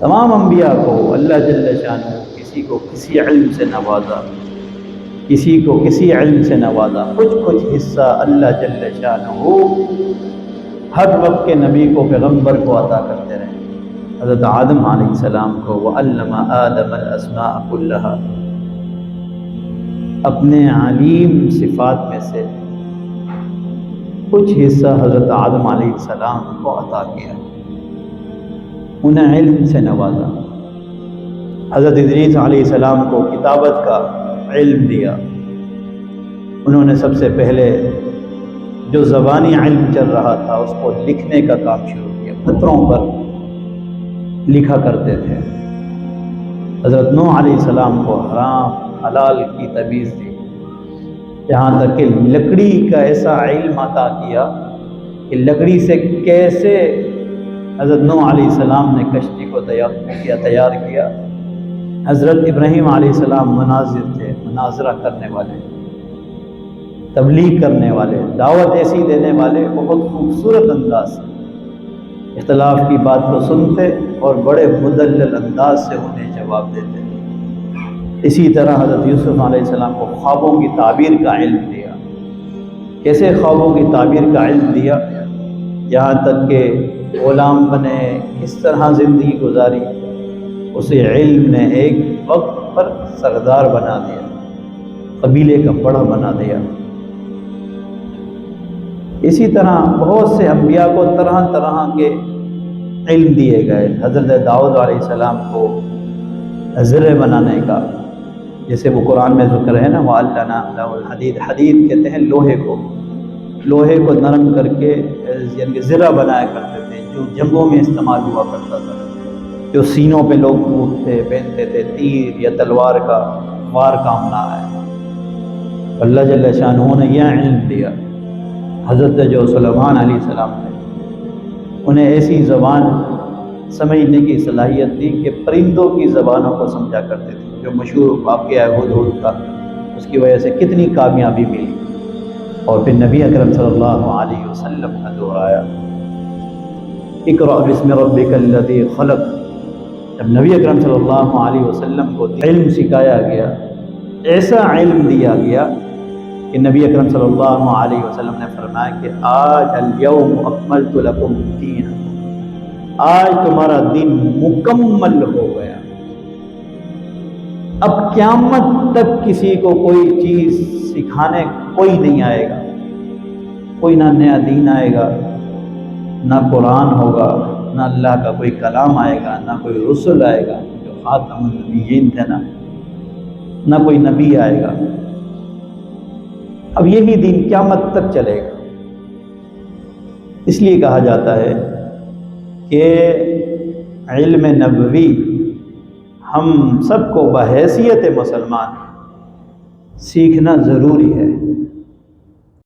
تمام انبیاء کو اللہ جل شانہ کسی کو کسی علم سے نوازا، کسی کو کسی علم سے نوازا، کچھ کچھ حصہ اللہ جل شانہ ہر وقت کے نبی کو، پیغمبر کو عطا کرتے رہے۔ حضرت آدم علیہ السلام کو وَعَلَّمَ آدَمَ الْأَسْمَاءَ كُلَّهَا، اپنے علیم صفات میں سے کچھ حصہ حضرت آدم علیہ السلام کو عطا کیا، انہیں علم سے نوازا۔ حضرت ادریس علیہ السلام کو کتابت کا علم دیا، انہوں نے سب سے پہلے جو زبانی علم چل رہا تھا اس کو لکھنے کا کام شروع کیا، پتھروں پر لکھا کرتے تھے۔ حضرت نوح علیہ السلام کو حرام حلال کی تمیز دی، یہاں تک کہ لکڑی کا ایسا علم عطا کیا کہ لکڑی سے کیسے حضرت نوح علیہ السلام نے کشتی کو تیار کیا۔ حضرت ابراہیم علیہ السلام مناظر تھے، مناظرہ کرنے والے، تبلیغ کرنے والے، دعوت ایسی دینے والے، بہت خوبصورت انداز سے اختلاف کی بات کو سنتے اور بڑے مدلل انداز سے انہیں جواب دیتے۔ اسی طرح حضرت یوسف علیہ السلام کو خوابوں کی تعبیر کا علم دیا، کیسے خوابوں کی تعبیر کا علم دیا، یہاں تک کہ غلام بنے، کس طرح زندگی گزاری، اسے علم نے ایک وقت پر سردار بنا دیا، قبیلے کا بڑا بنا دیا۔ اسی طرح بہت سے انبیاء کو طرح طرح کے علم دیے گئے۔ حضرت داؤد علیہ السلام کو زرع بنانے کا، جیسے وہ قرآن میں ذکر ہے نا، وَعَلَّمَ لَهُ الْحَدِيدَ، حدید کہتے ہیں لوہے کو نرم کر کے یعنی کہ زرع بنایا کرتے تھے، جو جنگوں میں استعمال ہوا کرتا تھا، جو سینوں پہ لوگ کودتے پہنتے تھے، تیر یا تلوار کا وار کام نہ آئے۔ اللہ جل شانہ نے یہ علم دیا۔ حضرت جو سلیمان علیہ السلام تھے، انہیں ایسی زبان سمجھنے کی صلاحیت دی کہ پرندوں کی زبانوں کو سمجھا کرتے تھے، جو مشہور واقعہ ہدہد کا، اس کی وجہ سے کتنی کامیابی ملی۔ اور پھر نبی اکرم صلی اللہ علیہ وسلم کا دور آیا، اقرأ بسم ربک الذی خلق۔ جب نبی اکرم صلی اللہ علیہ وسلم کو علم سکھایا گیا، ایسا علم دیا گیا کہ نبی اکرم صلی اللہ علیہ وسلم نے فرمایا کہ آج الیوم اکملت لکم الدین، آج تمہارا دین مکمل ہو گیا۔ اب قیامت تک کسی کو کوئی چیز سکھانے کوئی نہیں آئے گا، کوئی نہ نیا دین آئے گا، نہ قرآن ہوگا، نہ اللہ کا کوئی کلام آئے گا، نہ کوئی رسول آئے گا، جو خاتم النبیین تھے نا، نہ کوئی نبی آئے گا۔ اب یہی دین قیامت تک چلے گا۔ اس لیے کہا جاتا ہے کہ علم نبوی ہم سب کو بحیثیت مسلمان سیکھنا ضروری ہے۔